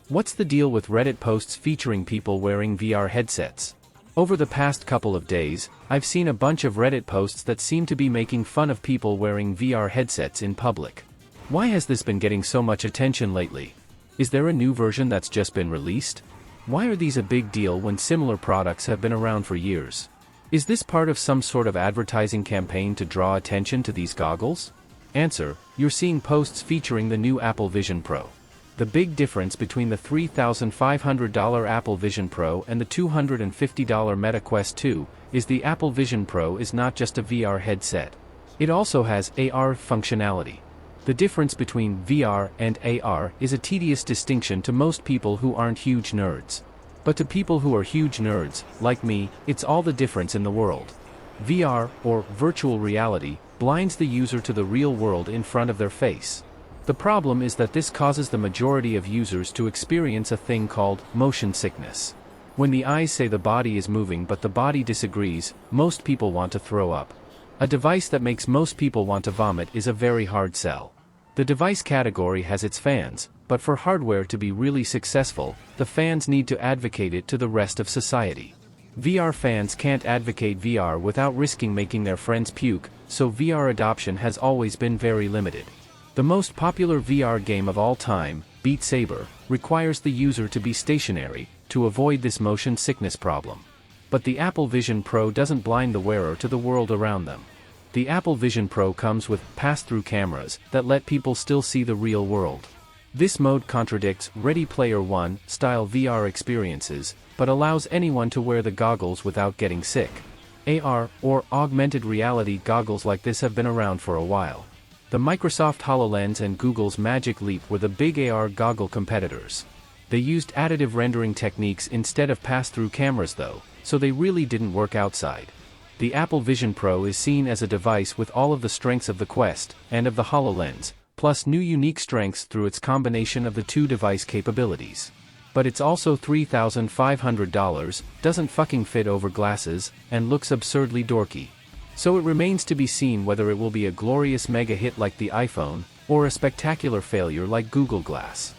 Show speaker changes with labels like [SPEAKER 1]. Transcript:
[SPEAKER 1] What's the deal with Reddit posts featuring people wearing VR headsets? Over the past couple of days, I've seen a bunch of Reddit posts that seem to be making fun of people wearing VR headsets in public. Why has this been getting so much attention lately? Is there a new version that's just been released? Why are these a big deal when similar products have been around for years? Is this part of some sort of advertising campaign to draw attention to these goggles? Answer: you're seeing posts featuring the new Apple Vision Pro. The big difference between the $3,500 Apple Vision Pro and the $250 Meta Quest 2 is the Apple Vision Pro is not just a VR headset. It also has AR functionality. The difference between VR and AR is a tedious distinction to most people who aren't huge nerds. But to people who are huge nerds, like me, it's all the difference in the world. VR, or virtual reality, blinds the user to the real world in front of their face. The problem is that this causes the majority of users to experience a thing called motion sickness. When the eyes say the body is moving but the body disagrees, most people want to throw up. A device that makes most people want to vomit is a very hard sell. The device category has its fans, but for hardware to be really successful, the fans need to advocate it to the rest of society. VR fans can't advocate VR without risking making their friends puke, so VR adoption has always been very limited. The most popular VR game of all time, Beat Saber, requires the user to be stationary, to avoid this motion sickness problem. But the Apple Vision Pro doesn't blind the wearer to the world around them. The Apple Vision Pro comes with pass-through cameras that let people still see the real world. This mode contradicts Ready Player One style VR experiences, but allows anyone to wear the goggles without getting sick. AR, or augmented reality goggles like this have been around for a while. The Microsoft HoloLens and Google's Magic Leap were the big AR goggle competitors. They used additive rendering techniques instead of pass-through cameras though, so they really didn't work outside. The Apple Vision Pro is seen as a device with all of the strengths of the Quest, and of the HoloLens, plus new unique strengths through its combination of the two device capabilities. But it's also $3,500, doesn't fucking fit over glasses, and looks absurdly dorky. So it remains to be seen whether it will be a glorious mega hit like the iPhone, or a spectacular failure like Google Glass.